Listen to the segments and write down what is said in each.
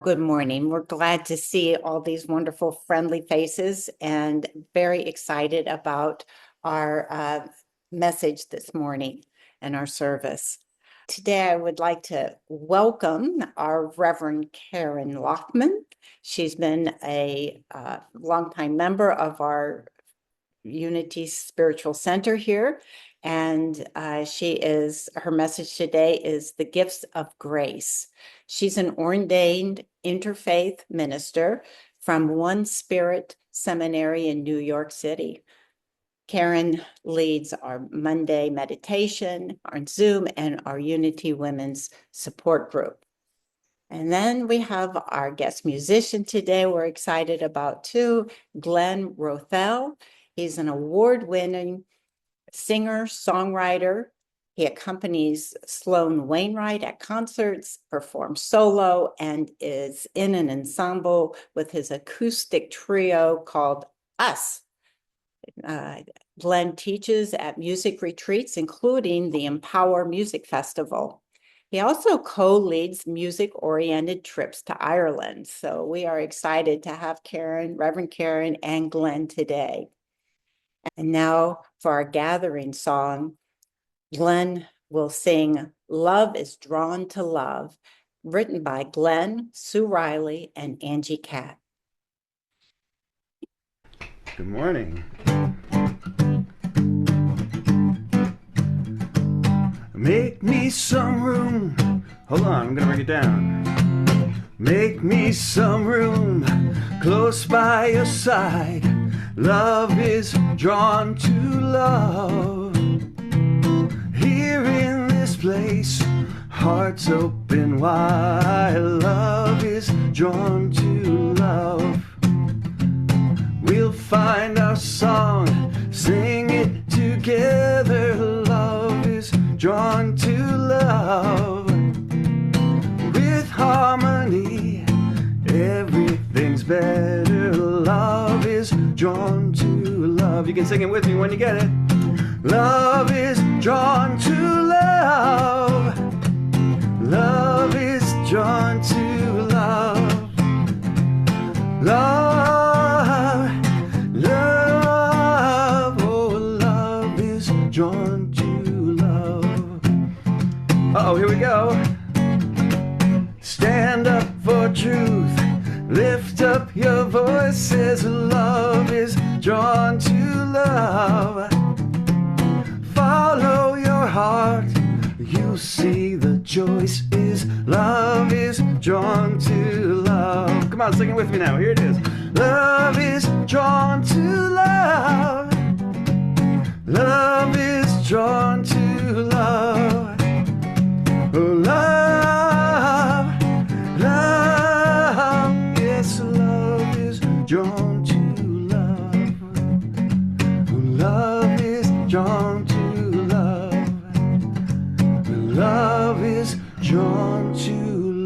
Good morning. We're glad to see all these wonderful, friendly faces and very excited about our message this morning and our service. Today, I would like to welcome our Reverend Karen Laughman. She's been a longtime member of our Unity Spiritual Center here. And her message today is the gifts of grace. She's an ordained interfaith minister from One Spirit Seminary in New York City. Karen leads our Monday meditation, our Zoom, and our Unity Women's Support Group. And then we have our guest musician today we're excited about too, Glen Roethel. He's an award-winning singer, songwriter. He accompanies Sloan Wainwright at concerts, performs solo, and is in an ensemble with his acoustic trio called Us. Glen teaches at music retreats, including the Empower Music Festival. He also co-leads music-oriented trips to Ireland. So we are excited to have Reverend Karen and Glen today. And now for our gathering song, Glen will sing Love is Drawn to Love, written by Glen, Sue Riley, and Angie Catt. Good morning. Make me some room. Hold on, I'm gonna bring it down. Make me some room close by your side. Love is drawn to love. Here in this place, hearts open wide. Love is drawn to love. We'll find our song, sing it together. Love is drawn to love. With harmony, everything's better. Love is drawn to love. You can sing it with me when you get it. Love is drawn to love. Love is drawn to love. Love, love, oh, love is drawn to love. Uh-oh, here we go. Stand up for truth. Lift up your voices. Love is drawn to love. Follow your heart. You see the choice is love is drawn to love. Come on, sing it with me now. Here it is. Love is drawn to love. Love is drawn to love. Oh, love, love, yes, love is drawn to love. Oh, love is drawn to love. Love is drawn to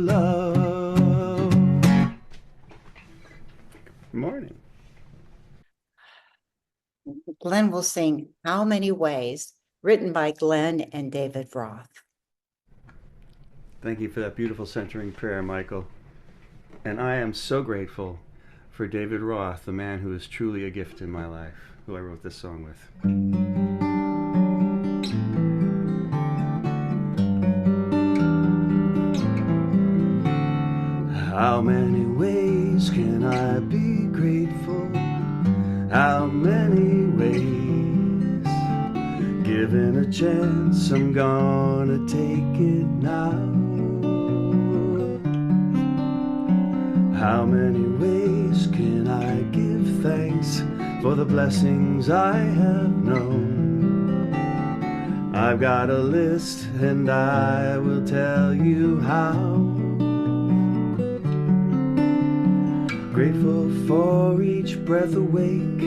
love. Good morning. Glen will sing How Many Ways, written by Glen and David Roth. Thank you for that beautiful centering prayer, Michael. And I am so grateful for David Roth, the man who is truly a gift in my life, who I wrote this song with. How many ways can I be grateful? How many ways? Given a chance, I'm gonna take it now. How many ways can I give thanks for the blessings I have known? I've got a list and I will tell you how. Grateful for each breath awake.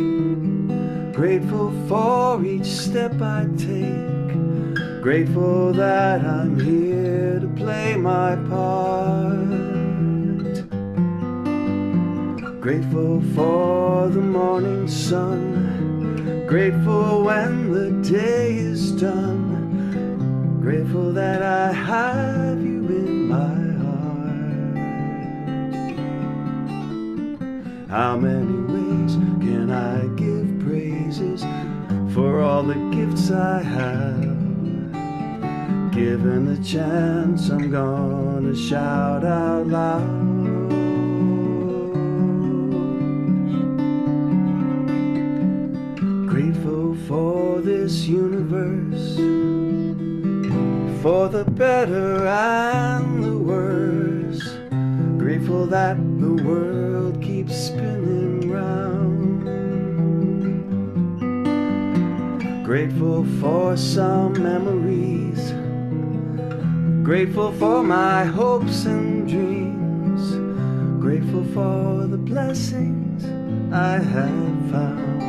Grateful for each step I take. Grateful that I'm here to play my part. Grateful for the morning sun. Grateful when the day is done. Grateful that I have you in my heart. How many ways can I give praises for all the gifts I have? Given the chance, I'm gonna shout out loud. Grateful for this universe, for the better and the worse. Grateful that the world keeps spinning round. Grateful for some memories, grateful for my hopes and dreams, grateful for the blessings I have found.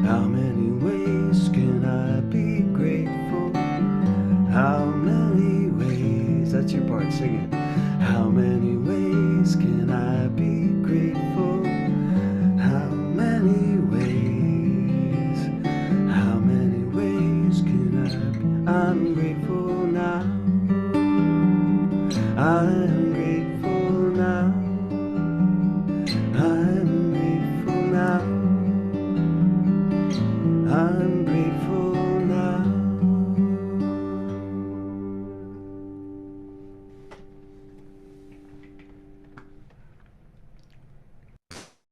How many ways can I be grateful? How many ways? That's your part, sing it. How many ways can I be grateful? How many ways? How many ways can I be? I'm grateful now. I'm grateful now. I'm grateful now. I'm grateful now.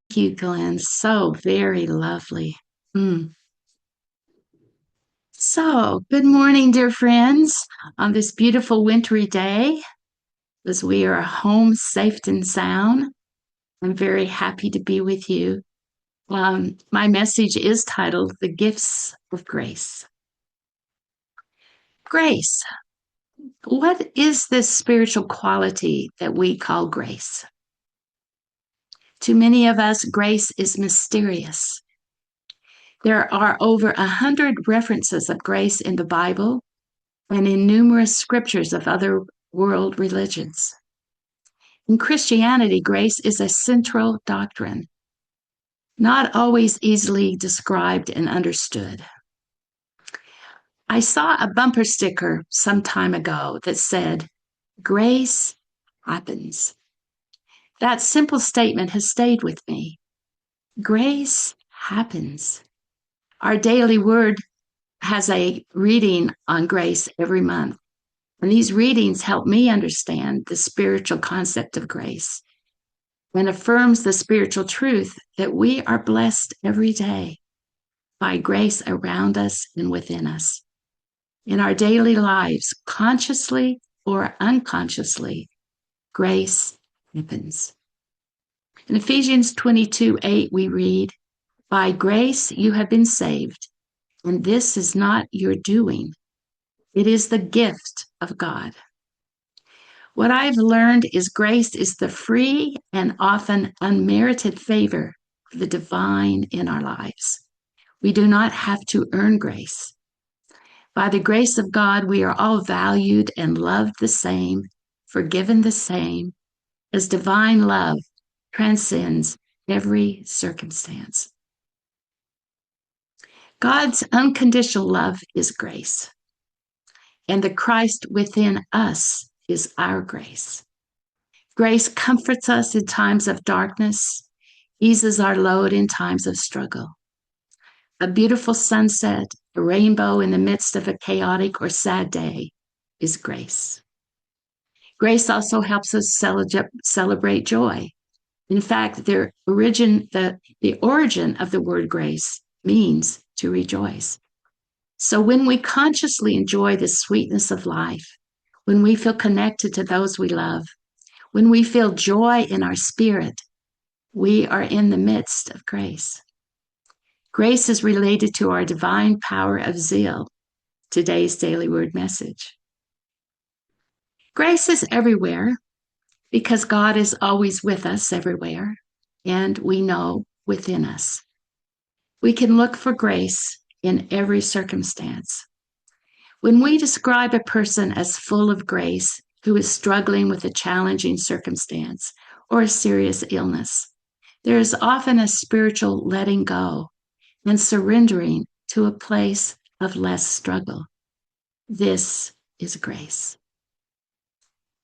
Thank you, Glen. So very lovely. So, good morning, dear friends, on this beautiful wintry day, as we are home safe and sound. I'm very happy to be with you. My message is titled The Gifts of Grace. Grace. What is this spiritual quality that we call grace? To many of us, grace is mysterious. There are over 100 references of grace in the Bible and in numerous scriptures of other world religions. In Christianity, grace is a central doctrine, not always easily described and understood. I saw a bumper sticker some time ago that said, "Grace happens." That simple statement has stayed with me. Grace happens. Our daily word has a reading on grace every month. And these readings help me understand the spiritual concept of grace and affirms the spiritual truth that we are blessed every day by grace around us and within us. In our daily lives, consciously or unconsciously, grace happens. In Ephesians 22:8, we read, "By grace you have been saved, and this is not your doing. It is the gift of God." What I've learned is grace is the free and often unmerited favor of the divine in our lives. We do not have to earn grace. By the grace of God, we are all valued and loved the same, forgiven the same, as divine love transcends every circumstance. God's unconditional love is grace, and the Christ within us is our grace. Grace comforts us in times of darkness, eases our load in times of struggle. A beautiful sunset, a rainbow in the midst of a chaotic or sad day is grace. Grace also helps us celebrate joy. In fact, the origin of the word grace means to rejoice. So when we consciously enjoy the sweetness of life, when we feel connected to those we love, when we feel joy in our spirit, we are in the midst of grace. Grace is related to our divine power of zeal, today's daily word message. Grace is everywhere because God is always with us everywhere, and we know within us. We can look for grace in every circumstance. When we describe a person as full of grace who is struggling with a challenging circumstance or a serious illness, there is often a spiritual letting go and surrendering to a place of less struggle. This is grace.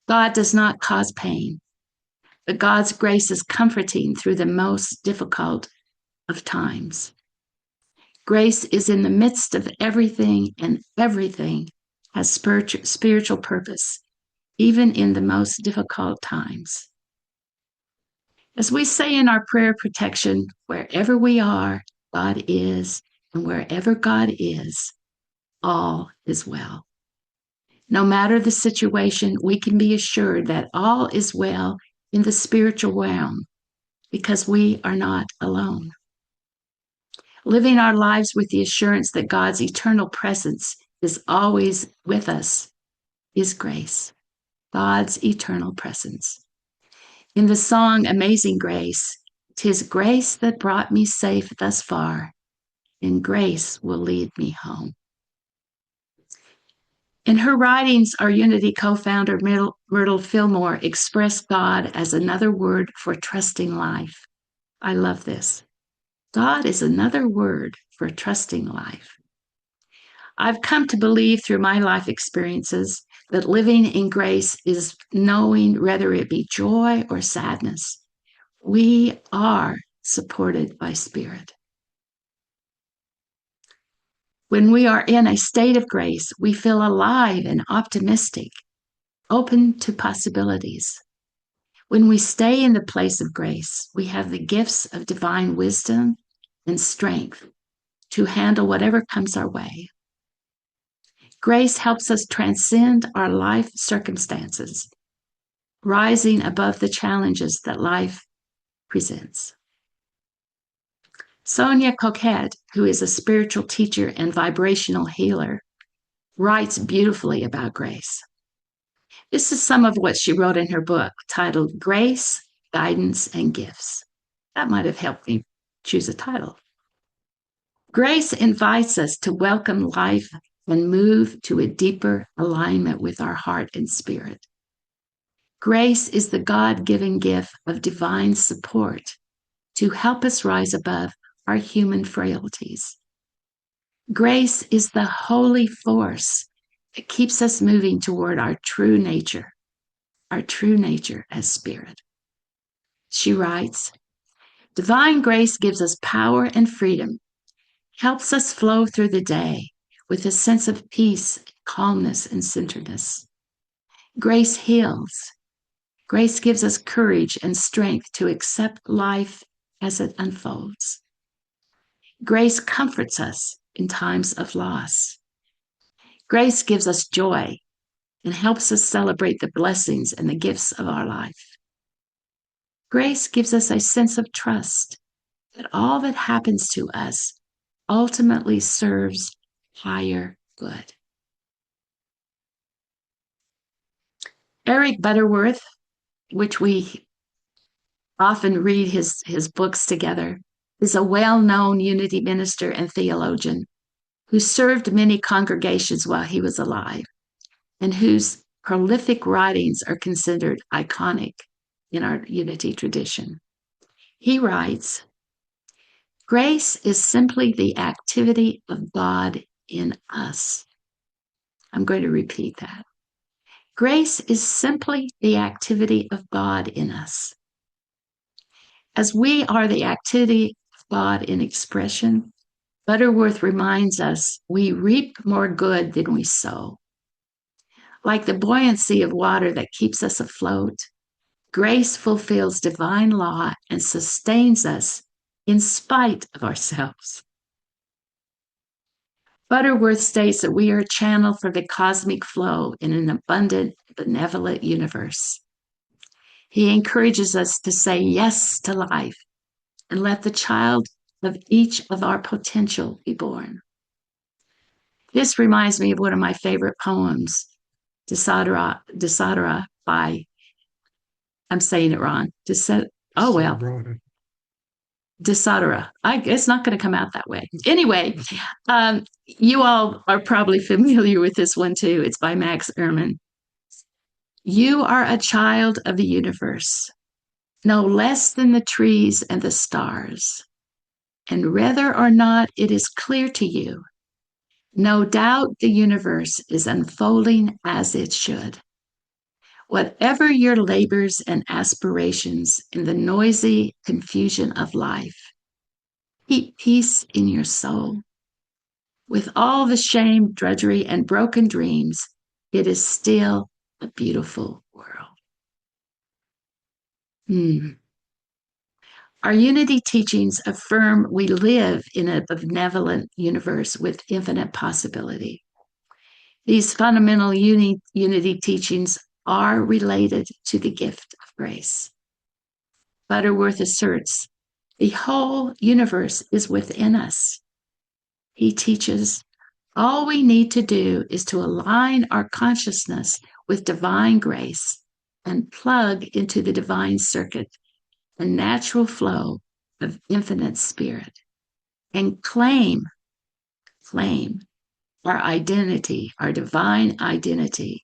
God does not cause pain. but God's grace is comforting through the most difficult of times. Grace is in the midst of everything, and everything has spiritual purpose, even in the most difficult times. As we say in our prayer protection, wherever we are, God is, and wherever God is, all is well. No matter the situation, we can be assured that all is well in the spiritual realm because we are not alone. Living our lives with the assurance that God's eternal presence is always with us is grace, God's eternal presence. In the song Amazing Grace, 'tis grace that brought me safe thus far, and grace will lead me home. In her writings, our Unity co-founder Myrtle Fillmore expressed God as another word for trusting life. I love this. God is another word for trusting life. I've come to believe through my life experiences that living in grace is knowing whether it be joy or sadness, we are supported by Spirit. When we are in a state of grace, we feel alive and optimistic, open to possibilities. When we stay in the place of grace, we have the gifts of divine wisdom and strength to handle whatever comes our way. Grace helps us transcend our life circumstances, rising above the challenges that life presents. Sonia Coquette, who is a spiritual teacher and vibrational healer, writes beautifully about grace. This is some of what she wrote in her book titled Grace, Guidance, and Gifts. That might have helped me choose a title. Grace invites us to welcome life and move to a deeper alignment with our heart and spirit. Grace is the God-given gift of divine support to help us rise above our human frailties. Grace is the holy force that keeps us moving toward our true nature as spirit. She writes, divine grace gives us power and freedom, helps us flow through the day with a sense of peace, calmness, and centeredness. Grace heals. Grace gives us courage and strength to accept life as it unfolds. Grace comforts us in times of loss. Grace gives us joy and helps us celebrate the blessings and the gifts of our life. Grace gives us a sense of trust that all that happens to us ultimately serves higher good. Eric Butterworth, which we often read his books together, is a well-known Unity minister and theologian who served many congregations while he was alive and whose prolific writings are considered iconic in our Unity tradition. He writes, grace is simply the activity of God in us. I'm going to repeat that. Grace is simply the activity of God in us. As we are the activity of God in expression, Butterworth reminds us we reap more good than we sow. Like the buoyancy of water that keeps us afloat, grace fulfills divine law and sustains us in spite of ourselves. Butterworth states that we are a channel for the cosmic flow in an abundant, benevolent universe. He encourages us to say yes to life and let the child of each of our potential be born. This reminds me of one of my favorite poems, Desidera by, I'm saying it wrong, Desidera. It's not going to come out that way. Anyway, you all are probably familiar with this one too. It's by Max Ehrman. You are a child of the universe, no less than the trees and the stars. And whether or not it is clear to you, no doubt the universe is unfolding as it should. Whatever your labors and aspirations in the noisy confusion of life, keep peace in your soul. With all the shame, drudgery, and broken dreams, it is still a beautiful world. Our unity teachings affirm we live in a benevolent universe with infinite possibility. These fundamental unity teachings are related to the gift of grace. Butterworth asserts, the whole universe is within us. He teaches, all we need to do is to align our consciousness with divine grace and plug into the divine circuit, a natural flow of infinite spirit, and claim our identity, our divine identity,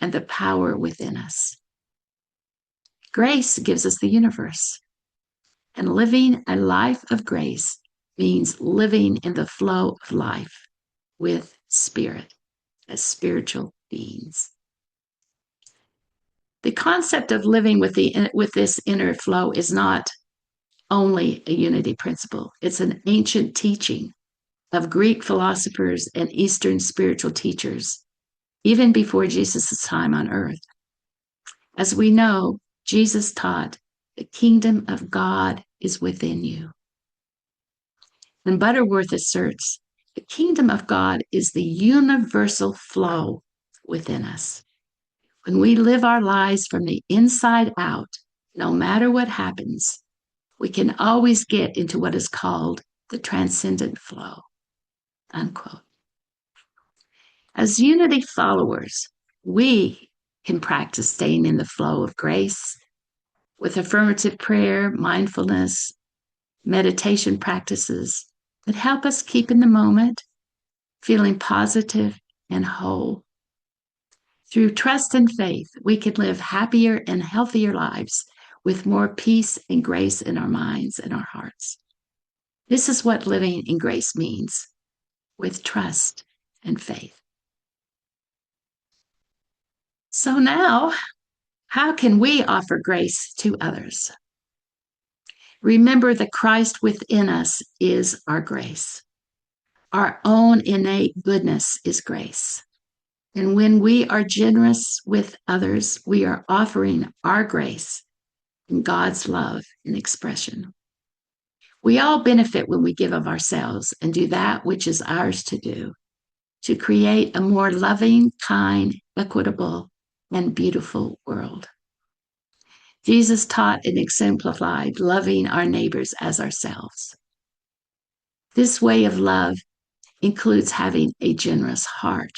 and the power within us. Grace gives us the universe, and living a life of grace means living in the flow of life with spirit as spiritual beings. The concept of living with this inner flow is not only a unity principle. It's an ancient teaching of Greek philosophers and Eastern spiritual teachers, even before Jesus' time on earth. As we know, Jesus taught, the kingdom of God is within you. And Butterworth asserts, the kingdom of God is the universal flow within us. When we live our lives from the inside out, no matter what happens, we can always get into what is called the transcendent flow, unquote. As unity followers, we can practice staying in the flow of grace with affirmative prayer, mindfulness, meditation practices that help us keep in the moment, feeling positive and whole. Through trust and faith, we can live happier and healthier lives with more peace and grace in our minds and our hearts. This is what living in grace means, with trust and faith. So now, how can we offer grace to others? Remember that Christ within us is our grace. Our own innate goodness is grace. And when we are generous with others, we are offering our grace and God's love in expression. We all benefit when we give of ourselves and do that which is ours to do, to create a more loving, kind, equitable, and beautiful world. Jesus taught and exemplified loving our neighbors as ourselves. This way of love includes having a generous heart.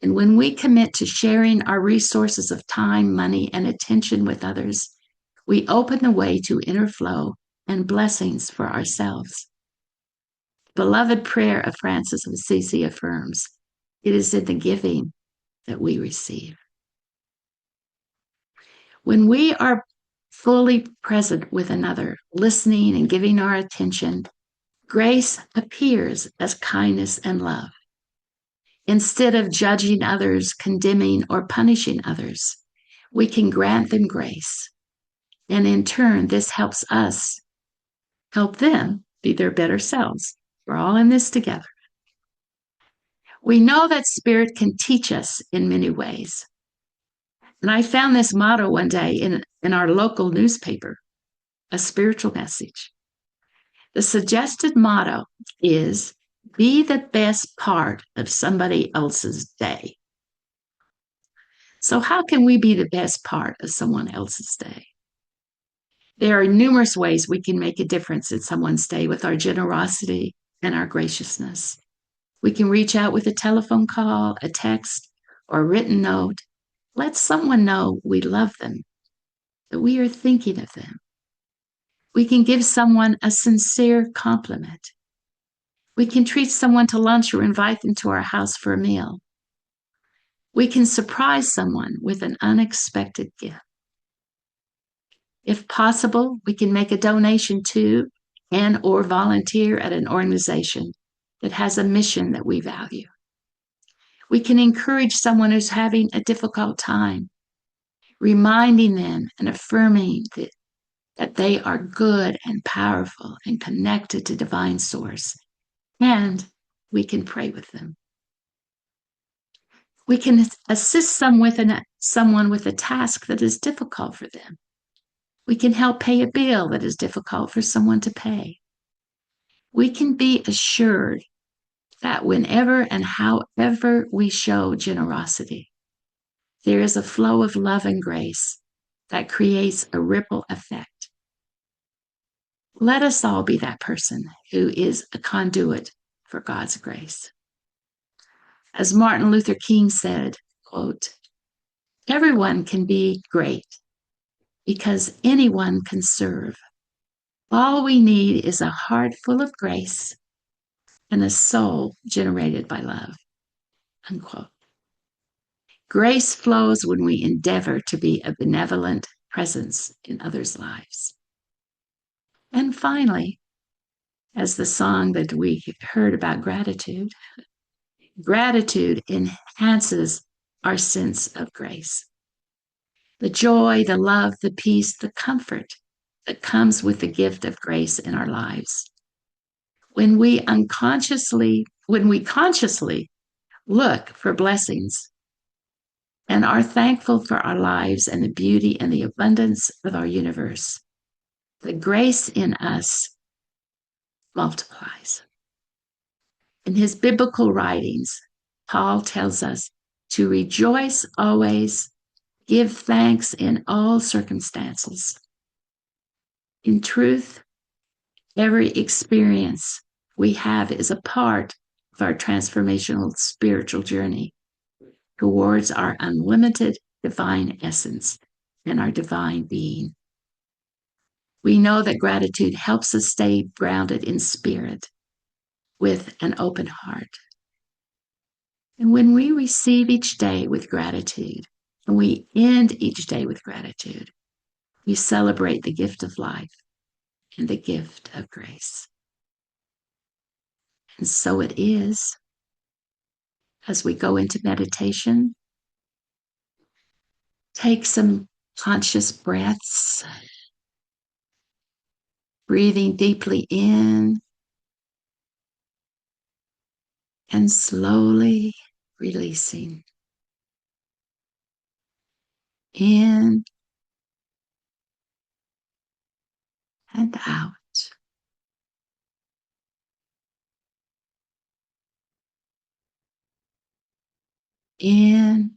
And when we commit to sharing our resources of time, money, and attention with others, we open the way to inner flow and blessings for ourselves. The beloved prayer of Francis of Assisi affirms, it is in the giving that we receive. When we are fully present with another, listening and giving our attention, grace appears as kindness and love. Instead of judging others, condemning, or punishing others, we can grant them grace. And in turn, this helps us help them be their better selves. We're all in this together. We know that Spirit can teach us in many ways. And I found this motto one day in our local newspaper, a spiritual message. The suggested motto is, be the best part of somebody else's day. So how can we be the best part of someone else's day? There are numerous ways we can make a difference in someone's day with our generosity and our graciousness. We can reach out with a telephone call, a text, or a written note. Let someone know we love them, that we are thinking of them. We can give someone a sincere compliment. We can treat someone to lunch or invite them to our house for a meal. We can surprise someone with an unexpected gift. If possible, we can make a donation to and or volunteer at an organization that has a mission that we value. We can encourage someone who's having a difficult time reminding them and affirming that they are good and powerful and connected to divine source. And we can pray with them. We can assist someone with a task that is difficult for them. We can help pay a bill that is difficult for someone to pay. We can be assured that whenever and however we show generosity, there is a flow of love and grace that creates a ripple effect. Let us all be that person who is a conduit for God's grace. As Martin Luther King said, quote, "Everyone can be great because anyone can serve. All we need is a heart full of grace and a soul generated by love." Unquote. Grace flows when we endeavor to be a benevolent presence in others' lives. And finally, as the song that we heard about gratitude, gratitude enhances our sense of grace. The joy, the love, the peace, the comfort that comes with the gift of grace in our lives. When we consciously look for blessings and are thankful for our lives and the beauty and the abundance of our universe, the grace in us multiplies. In his biblical writings, Paul tells us to rejoice always, give thanks in all circumstances. In truth, every experience we have is a part of our transformational spiritual journey towards our unlimited divine essence and our divine being. We know that gratitude helps us stay grounded in spirit with an open heart. And when we receive each day with gratitude, and we end each day with gratitude, we celebrate the gift of life and the gift of grace. And so it is as we go into meditation. Take some conscious breaths, breathing deeply in and slowly releasing. In and out. In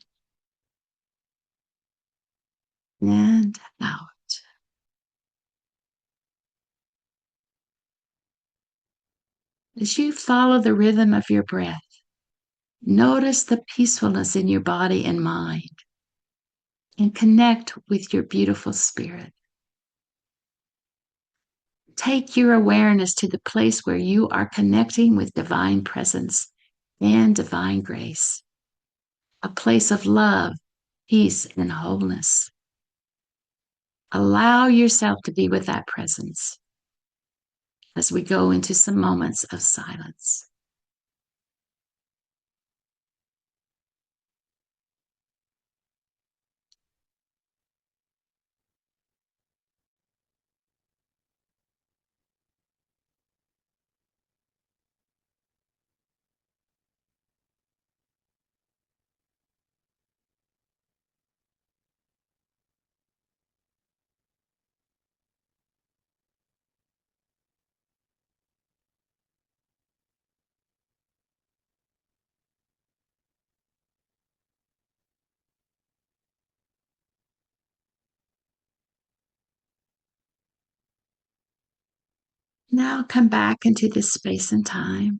and out. As you follow the rhythm of your breath, notice the peacefulness in your body and mind and connect with your beautiful spirit. Take your awareness to the place where you are connecting with divine presence and divine grace, a place of love, peace, and wholeness. Allow yourself to be with that presence as we go into some moments of silence. Now come back into this space and time.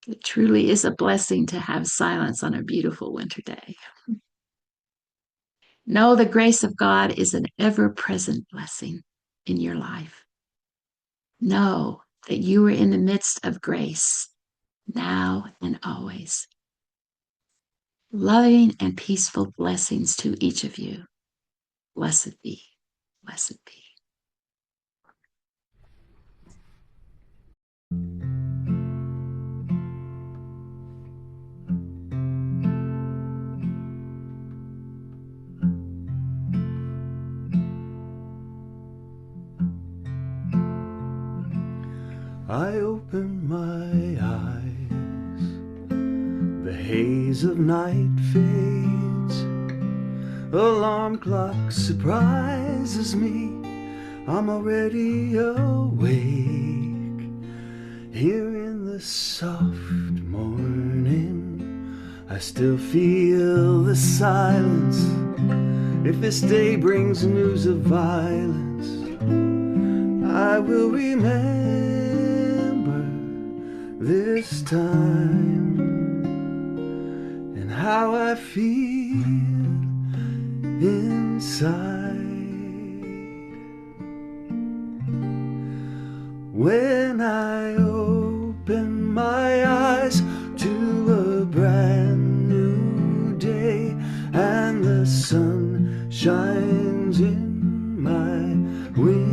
It truly is a blessing to have silence on a beautiful winter day. Know the grace of God is an ever present blessing in your life. Know that you are in the midst of grace now and always. Loving and peaceful blessings to each of you. Blessed be. Blessed be. I open my eyes. The haze of night fades. Alarm clock surprises me. I'm already awake. Here in the soft morning, I still feel the silence. If this day brings news of violence, I will remember this time and how I feel inside. When I open my eyes to a brand new day and the sun shines in my window,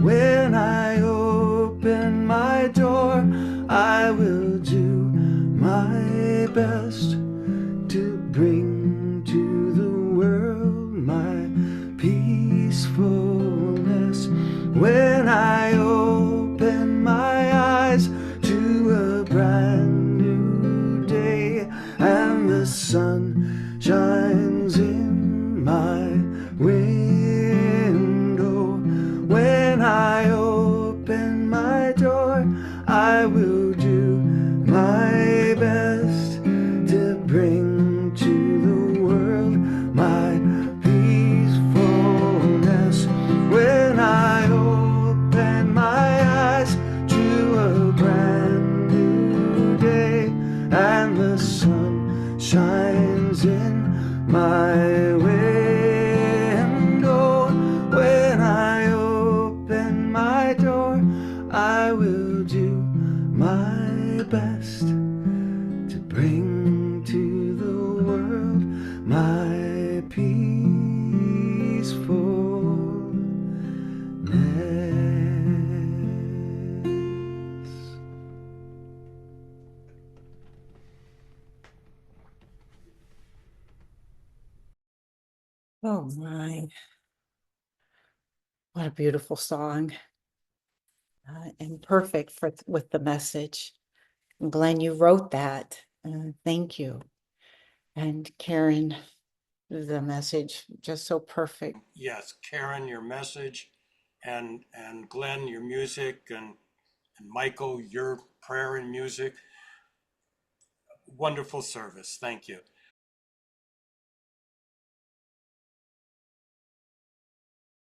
when I open my door, I will do my best to bring to the world my peacefulness. When I open my eyes to a brand new day and the sun shines in my window, when I open my door, I will do my best to bring to the world my peacefulness. When I open my eyes to a brand new day and the sun shines in my window, when I open my door, I will do my best to bring to the world my peacefulness. Oh my, what a beautiful song, and perfect for with the message. And Glenn, you wrote that. Thank you. And Karen, the message just so perfect. Yes, Karen, your message, and Glenn, your music, and Michael, your prayer and music. Wonderful service. Thank you.